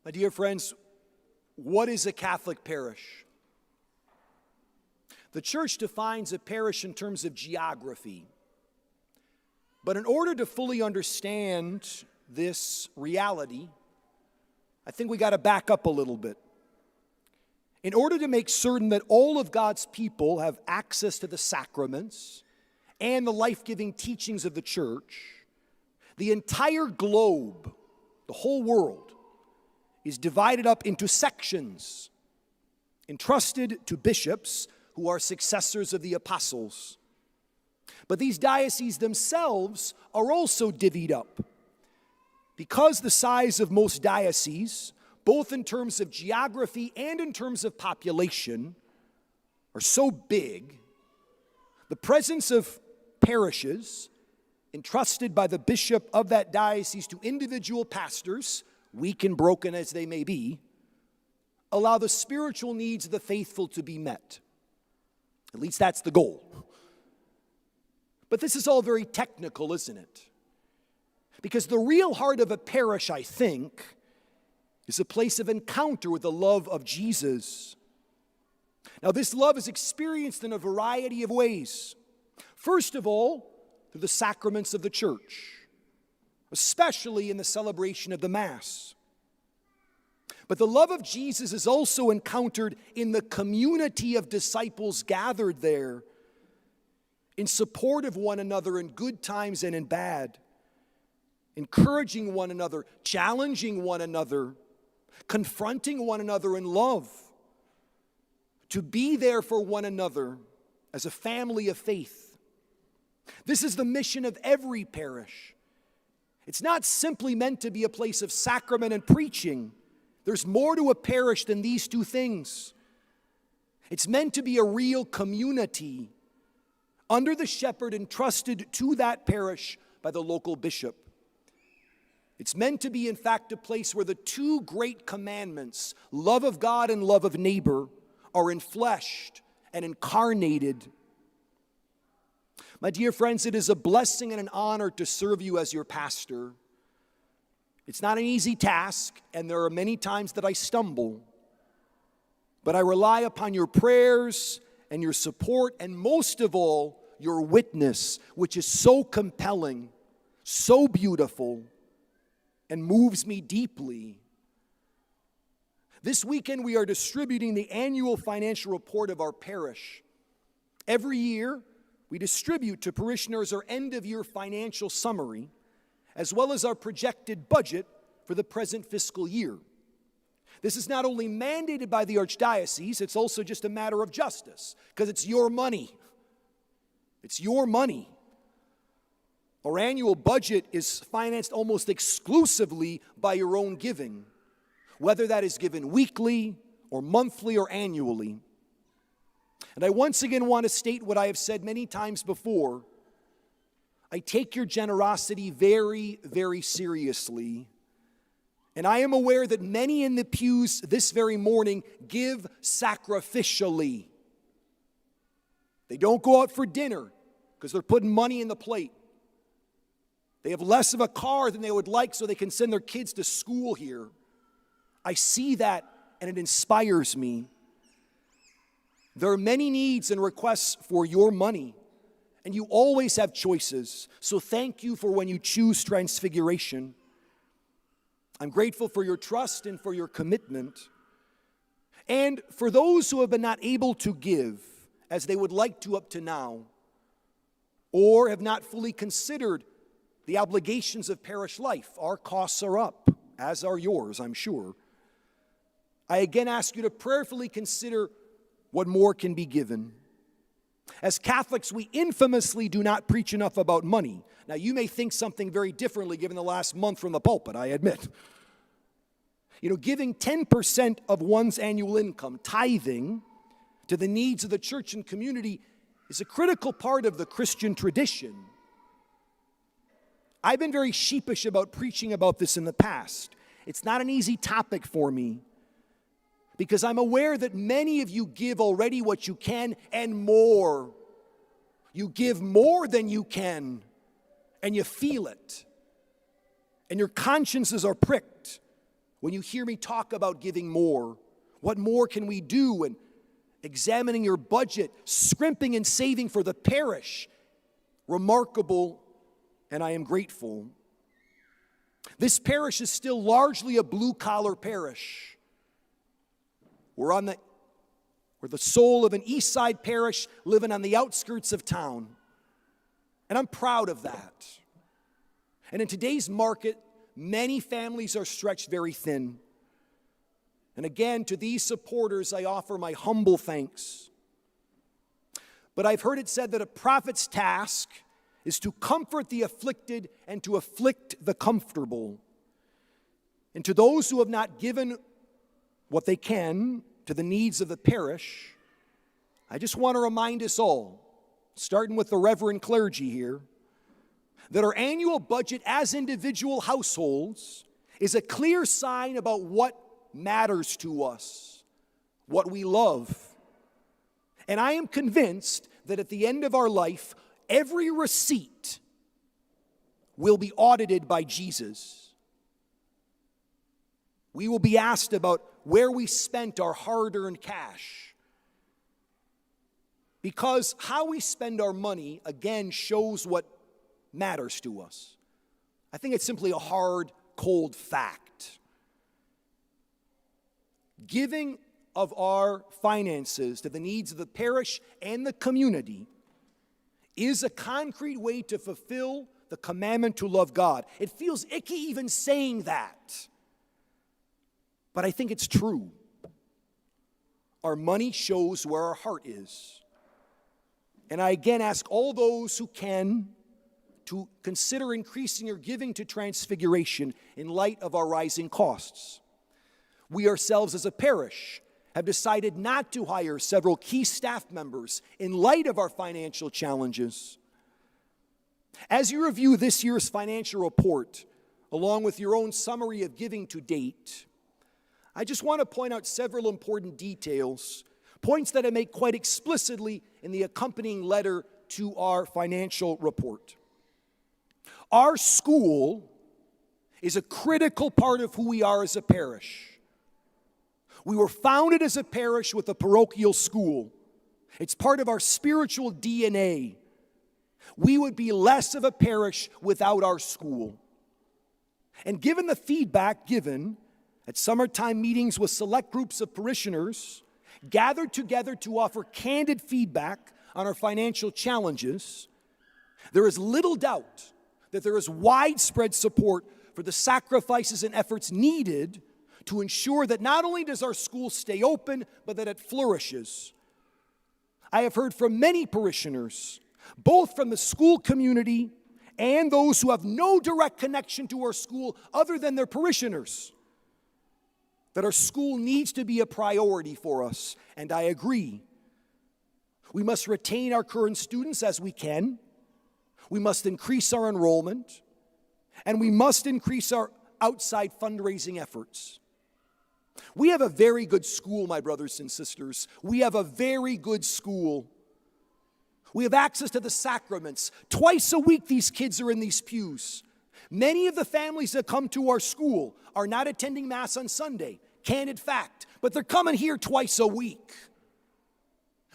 My dear friends, what is a Catholic parish? The Church defines a parish in terms of geography. But in order to fully understand this reality, I think we got to back up a little bit. In order to make certain that all of God's people have access to the sacraments and the life-giving teachings of the Church, the entire globe, the whole world, is divided up into sections entrusted to bishops who are successors of the apostles. But these dioceses themselves are also divvied up. Because the size of most dioceses, both in terms of geography and in terms of population, are so big, the presence of parishes entrusted by the bishop of that diocese to individual pastors, weak and broken as they may be, allow the spiritual needs of the faithful to be met. At least that's the goal. But this is all very technical, isn't it? Because the real heart of a parish, I think, is a place of encounter with the love of Jesus. Now, this love is experienced in a variety of ways. First of all, through the sacraments of the Church, especially in the celebration of the Mass. But the love of Jesus is also encountered in the community of disciples gathered there, in support of one another in good times and in bad, encouraging one another, challenging one another, confronting one another in love, to be there for one another as a family of faith. This is the mission of every parish. It's not simply meant to be a place of sacrament and preaching. There's more to a parish than these two things. It's meant to be a real community under the shepherd entrusted to that parish by the local bishop. It's meant to be, in fact, a place where the two great commandments, love of God and love of neighbor, are enfleshed and incarnated. My dear friends, it is a blessing and an honor to serve you as your pastor. It's not an easy task, and there are many times that I stumble. But I rely upon your prayers and your support, and most of all, your witness, which is so compelling, so beautiful, and moves me deeply. This weekend, we are distributing the annual financial report of our parish. Every year, we distribute to parishioners our end-of-year financial summary, as well as our projected budget for the present fiscal year. This is not only mandated by the Archdiocese, it's also just a matter of justice, because it's your money. It's your money. Our annual budget is financed almost exclusively by your own giving, whether that is given weekly or monthly or annually. And I once again want to state what I have said many times before. I take your generosity very, very seriously. And I am aware that many in the pews this very morning give sacrificially. They don't go out for dinner because they're putting money in the plate. They have less of a car than they would like so they can send their kids to school here. I see that and it inspires me. There are many needs and requests for your money, and you always have choices. So thank you for when you choose Transfiguration. I'm grateful for your trust and for your commitment. And for those who have been not able to give as they would like to up to now, or have not fully considered the obligations of parish life, our costs are up, as are yours, I'm sure. I again ask you to prayerfully consider what more can be given. As Catholics, we infamously do not preach enough about money. Now, you may think something very differently given the last month from the pulpit, I admit. Giving 10% of one's annual income, tithing, to the needs of the church and community is a critical part of the Christian tradition. I've been very sheepish about preaching about this in the past. It's not an easy topic for me, because I'm aware that many of you give already what you can and more. You give more than you can, and you feel it. And your consciences are pricked when you hear me talk about giving more, what more can we do, and examining your budget, scrimping and saving for the parish, remarkable, and I am grateful. This parish is still largely a blue-collar parish. We're the soul of an East Side parish living on the outskirts of town. And I'm proud of that. And in today's market, many families are stretched very thin. And again, to these supporters, I offer my humble thanks. But I've heard it said that a prophet's task is to comfort the afflicted and to afflict the comfortable. And to those who have not given what they can to the needs of the parish, I just want to remind us all, starting with the reverend clergy here, that our annual budget as individual households is a clear sign about what matters to us, what we love. And I am convinced that at the end of our life, every receipt will be audited by Jesus. We will be asked about where we spent our hard-earned cash. Because how we spend our money, again, shows what matters to us. I think it's simply a hard, cold fact. Giving of our finances to the needs of the parish and the community is a concrete way to fulfill the commandment to love God. It feels icky even saying that, but I think it's true. Our money shows where our heart is. And I again ask all those who can to consider increasing your giving to Transfiguration in light of our rising costs. We ourselves as a parish have decided not to hire several key staff members in light of our financial challenges. As you review this year's financial report, along with your own summary of giving to date, I just want to point out several important details, points that I make quite explicitly in the accompanying letter to our financial report. Our school is a critical part of who we are as a parish. We were founded as a parish with a parochial school. It's part of our spiritual DNA. We would be less of a parish without our school. And given the feedback given at summertime meetings with select groups of parishioners gathered together to offer candid feedback on our financial challenges, there is little doubt that there is widespread support for the sacrifices and efforts needed to ensure that not only does our school stay open, but that it flourishes. I have heard from many parishioners, both from the school community and those who have no direct connection to our school other than their parishioners, that our school needs to be a priority for us, and I agree. We must retain our current students as we can. We must increase our enrollment, and we must increase our outside fundraising efforts. We have a very good school, my brothers and sisters. We have a very good school. We have access to the sacraments. Twice a week, these kids are in these pews. Many of the families that come to our school are not attending Mass on Sunday. Candid fact. But they're coming here twice a week.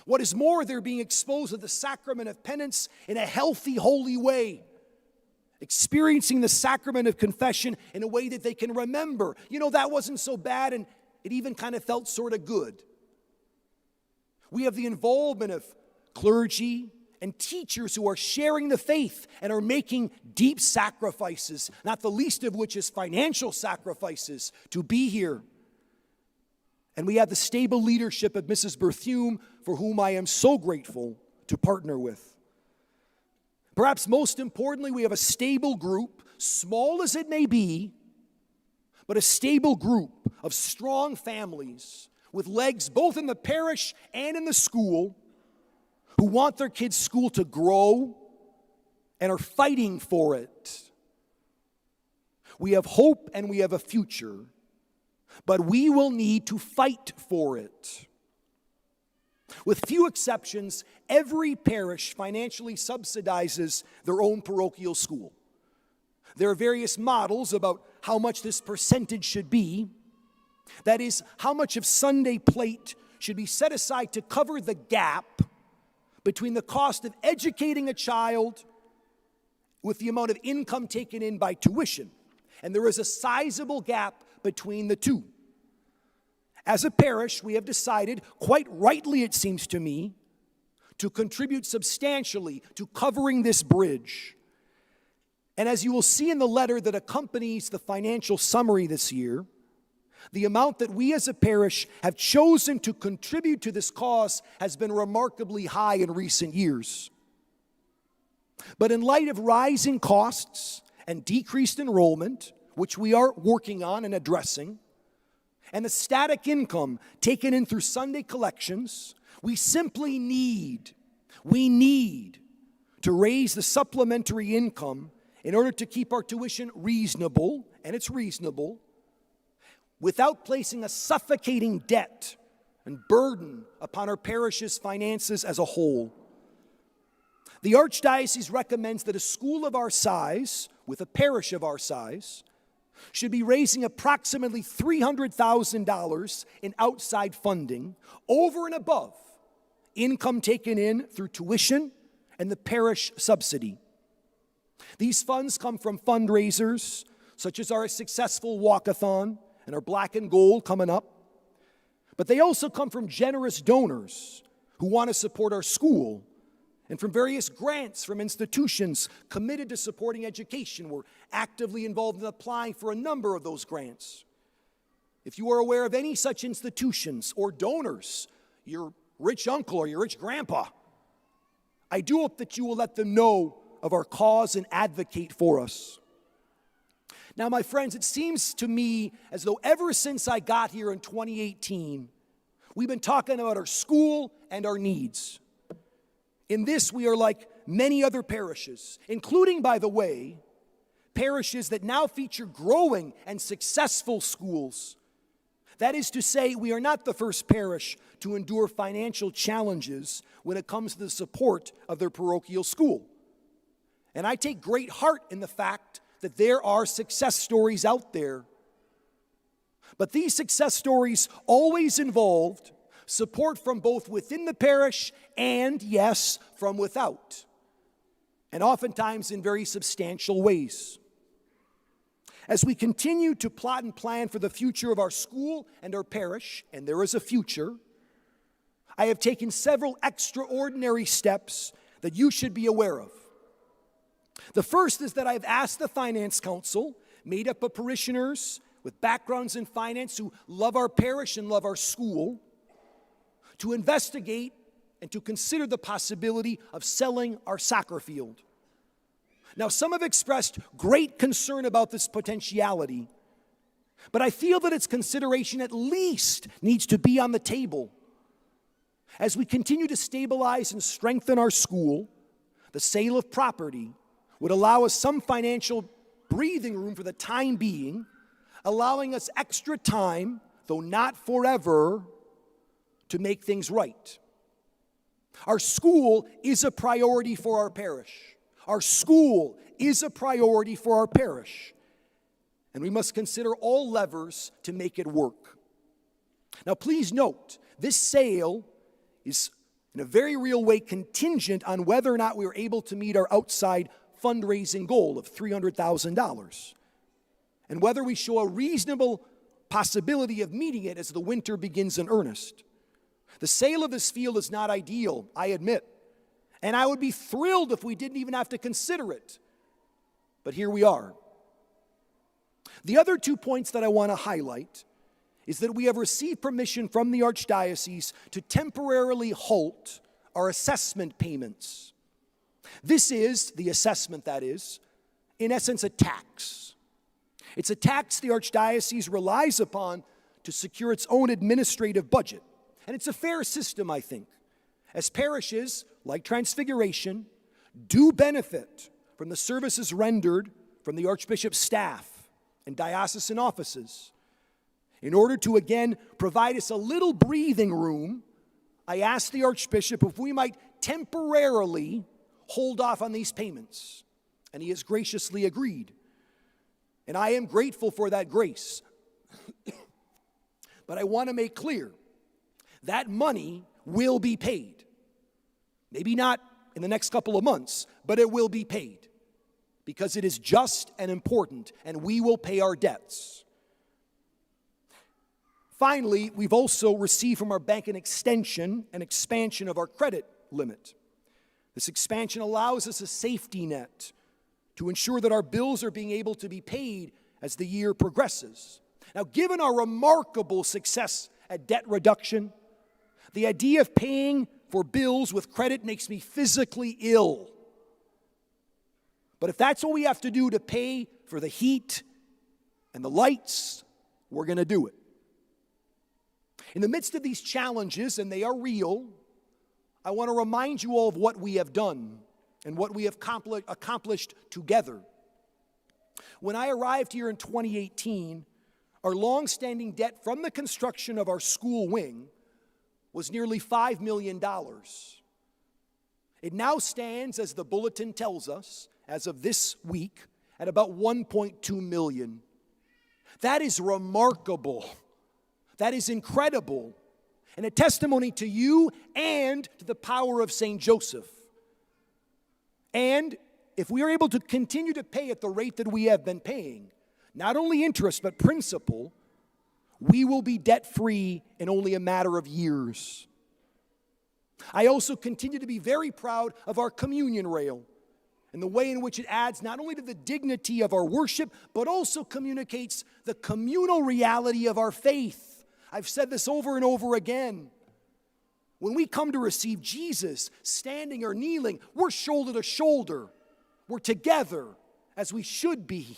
What is more, they're being exposed to the sacrament of penance in a healthy, holy way. Experiencing the sacrament of confession in a way that they can remember. You know, that wasn't so bad, and it even kind of felt sort of good. We have the involvement of clergy and teachers who are sharing the faith and are making deep sacrifices, not the least of which is financial sacrifices, to be here. And we have the stable leadership of Mrs. Berthume, for whom I am so grateful to partner with. Perhaps most importantly, we have a stable group, small as it may be, but a stable group of strong families with legs both in the parish and in the school who want their kids' school to grow and are fighting for it. We have hope and we have a future, but we will need to fight for it. With few exceptions, every parish financially subsidizes their own parochial school. There are various models about how much this percentage should be, That is, how much of Sunday plate should be set aside to cover the gap between the cost of educating a child with the amount of income taken in by tuition. And there is a sizable gap between the two. As a parish, we have decided, quite rightly it seems to me, to contribute substantially to covering this bridge. And as you will see in the letter that accompanies the financial summary this year, the amount that we as a parish have chosen to contribute to this cause has been remarkably high in recent years. But in light of rising costs and decreased enrollment, which we are working on and addressing, and the static income taken in through Sunday collections, we simply need to raise the supplementary income in order to keep our tuition reasonable, and it's reasonable, without placing a suffocating debt and burden upon our parish's finances as a whole. The Archdiocese recommends that a school of our size, with a parish of our size, should be raising approximately $300,000 in outside funding over and above income taken in through tuition and the parish subsidy. These funds come from fundraisers such as our successful walkathon and our black and gold coming up. But they also come from generous donors who want to support our school, and from various grants from institutions committed to supporting education. We're actively involved in applying for a number of those grants. If you are aware of any such institutions or donors, your rich uncle or your rich grandpa, I do hope that you will let them know of our cause and advocate for us. Now, my friends, it seems to me as though ever since I got here in 2018, we've been talking about our school and our needs. In this, we are like many other parishes, including, by the way, parishes that now feature growing and successful schools. That is to say, we are not the first parish to endure financial challenges when it comes to the support of their parochial school. And I take great heart in the fact that there are success stories out there. But these success stories always involved support from both within the parish and, yes, from without, and oftentimes in very substantial ways. As we continue to plot and plan for the future of our school and our parish, and there is a future, I have taken several extraordinary steps that you should be aware of. The first is that I've asked the Finance Council, made up of parishioners with backgrounds in finance who love our parish and love our school, to investigate and to consider the possibility of selling our soccer field. Now, some have expressed great concern about this potentiality, but I feel that its consideration at least needs to be on the table. As we continue to stabilize and strengthen our school, the sale of property would allow us some financial breathing room for the time being, allowing us extra time, though not forever, to make things right. Our school is a priority for our parish. Our school is a priority for our parish. And we must consider all levers to make it work. Now, please note, this sale is in a very real way contingent on whether or not we are able to meet our outside fundraising goal of $300,000, and whether we show a reasonable possibility of meeting it as the winter begins in earnest. The sale of this field is not ideal, I admit, and I would be thrilled if we didn't even have to consider it. But here we are. The other 2 points that I want to highlight is that we have received permission from the Archdiocese to temporarily halt our assessment payments. This is, the assessment that is, in essence a tax. It's a tax the Archdiocese relies upon to secure its own administrative budget. And it's a fair system, I think, as parishes, like Transfiguration, do benefit from the services rendered from the Archbishop's staff and diocesan offices. In order to, again, provide us a little breathing room, I asked the Archbishop if we might temporarily hold off on these payments, and he has graciously agreed. And I am grateful for that grace. But I want to make clear that money will be paid. Maybe not in the next couple of months, but it will be paid because it is just and important, and we will pay our debts. Finally, we've also received from our bank an extension and expansion of our credit limit. This expansion allows us a safety net to ensure that our bills are being able to be paid as the year progresses. Now, given our remarkable success at debt reduction, the idea of paying for bills with credit makes me physically ill. But if that's what we have to do to pay for the heat and the lights, we're going to do it. In the midst of these challenges, and they are real, I want to remind you all of what we have done and what we have accomplished together. When I arrived here in 2018, our long-standing debt from the construction of our school wing was nearly $5 million. It now stands, as the bulletin tells us, as of this week, at about $1.2 million. That is remarkable. That is incredible, and a testimony to you and to the power of St. Joseph. And if we are able to continue to pay at the rate that we have been paying, not only interest but principal, we will be debt-free in only a matter of years. I also continue to be very proud of our communion rail and the way in which it adds not only to the dignity of our worship, but also communicates the communal reality of our faith. I've said this over and over again. When we come to receive Jesus, standing or kneeling, we're shoulder to shoulder. We're together as we should be.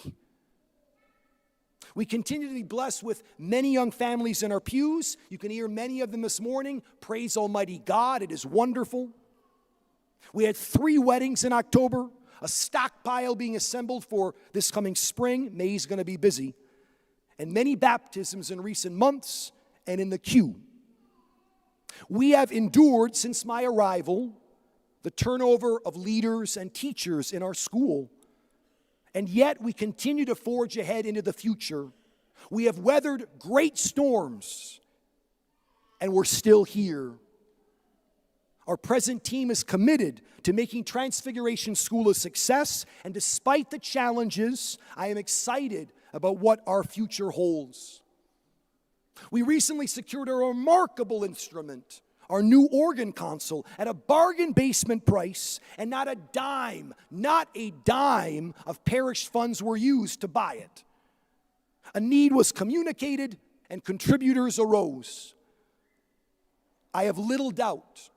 We continue to be blessed with many young families in our pews. You can hear many of them this morning. Praise Almighty God, it is wonderful. We had 3 weddings in October, a stockpile being assembled for this coming spring. May's going to be busy. And many baptisms in recent months and in the queue. We have endured since my arrival the turnover of leaders and teachers in our school. And yet we continue to forge ahead into the future. We have weathered great storms, and we're still here. Our present team is committed to making Transfiguration School a success, and despite the challenges, I am excited about what our future holds. We recently secured a remarkable instrument, our new organ console, at a bargain basement price, and not a dime of parish funds were used to buy it. A need was communicated, and contributors arose. I have little doubt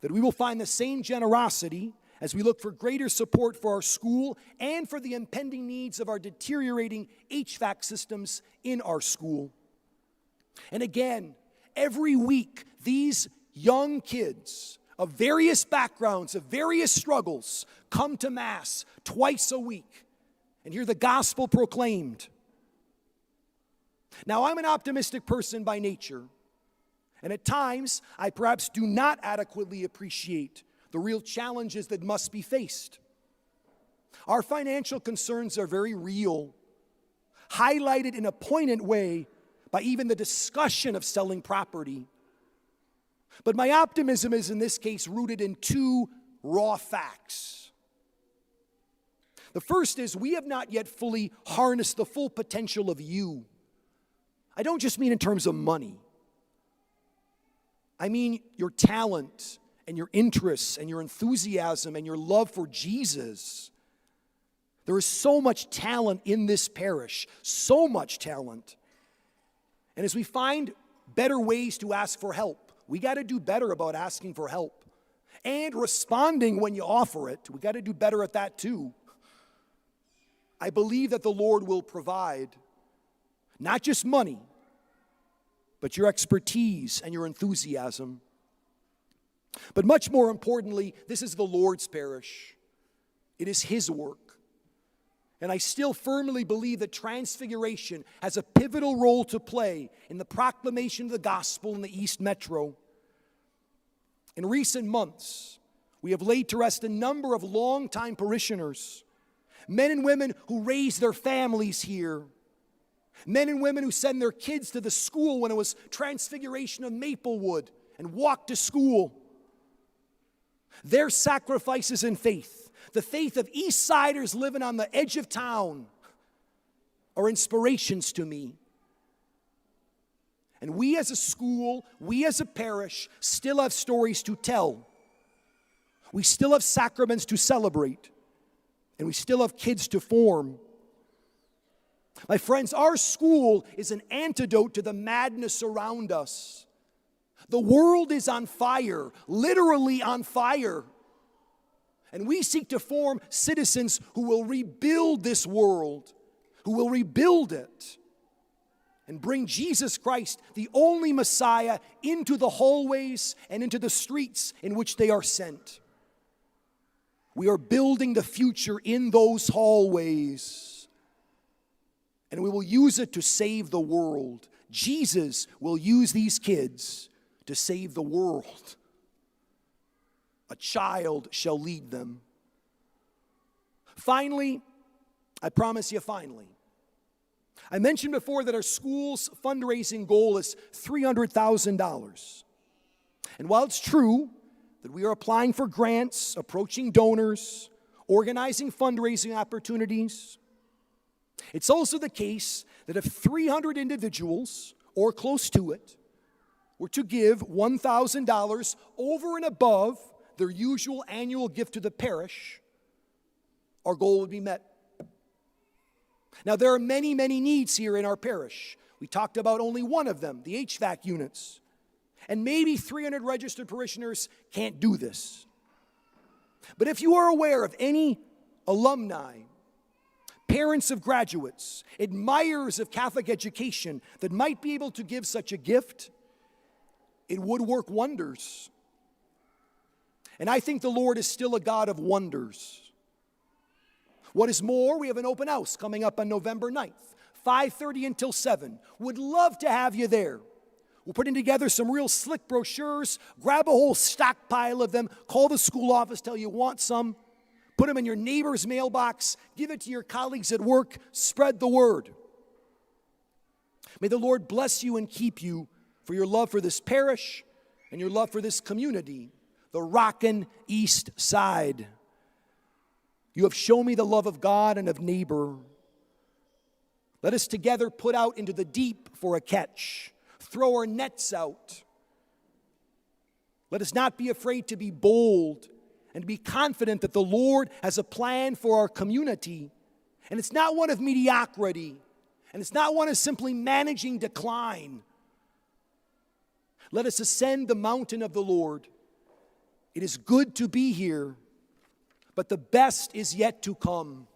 that we will find the same generosity as we look for greater support for our school and for the impending needs of our deteriorating HVAC systems in our school. And again, every week, these young kids of various backgrounds, of various struggles, come to Mass twice a week and hear the gospel proclaimed. Now, I'm an optimistic person by nature, and at times, I perhaps do not adequately appreciate the real challenges that must be faced. Our financial concerns are very real, highlighted in a poignant way by even the discussion of selling property. But my optimism is in this case rooted in 2 raw facts. The first is we have not yet fully harnessed the full potential of you. I don't just mean in terms of money. I mean your talent and your interests and your enthusiasm and your love for Jesus. There is so much talent in this parish, so much talent. And as we find better ways to ask for help, we got to do better about asking for help and responding when you offer it. We got to do better at that too. I believe that the Lord will provide not just money, but your expertise and your enthusiasm. But much more importantly, this is the Lord's parish. It is His work. And I still firmly believe that Transfiguration has a pivotal role to play in the proclamation of the gospel in the East Metro. In recent months, we have laid to rest a number of longtime parishioners, men and women who raised their families here, Men and women who send their kids to the school when it was Transfiguration of Maplewood and walked to school. Their sacrifices in faith, the faith of East Siders living on the edge of town, are inspirations to me. And we as a school, we as a parish, still have stories to tell. We still have sacraments to celebrate. And we still have kids to form. My friends, our school is an antidote to the madness around us. The world is on fire, literally on fire. And we seek to form citizens who will rebuild this world, who will rebuild it, and bring Jesus Christ, the only Messiah, into the hallways and into the streets in which they are sent. We are building the future in those hallways, and we will use it to save the world. Jesus will use these kids to save the world. A child shall lead them. Finally, I promise you finally, I mentioned before that our school's fundraising goal is $300,000. And while it's true that we are applying for grants, approaching donors, organizing fundraising opportunities, it's also the case that if 300 individuals, or close to it, were to give $1,000 over and above their usual annual gift to the parish, our goal would be met. Now, there are many, many needs here in our parish. We talked about only one of them, the HVAC units. And maybe 300 registered parishioners can't do this. But if you are aware of any alumni, parents of graduates, admirers of Catholic education that might be able to give such a gift, it would work wonders. And I think the Lord is still a God of wonders. What is more, we have an open house coming up on November 9th, 5:30 until 7. Would love to have you there. We're putting together some real slick brochures. Grab a whole stockpile of them. Call the school office, tell you want some. Put them in your neighbor's mailbox. Give it to your colleagues at work. Spread the word. May the Lord bless you and keep you for your love for this parish and your love for this community, the Rockin' East Side. You have shown me the love of God and of neighbor. Let us together put out into the deep for a catch. Throw our nets out. Let us not be afraid to be bold and to be confident that the Lord has a plan for our community. And it's not one of mediocrity. And it's not one of simply managing decline. Let us ascend the mountain of the Lord. It is good to be here, but the best is yet to come.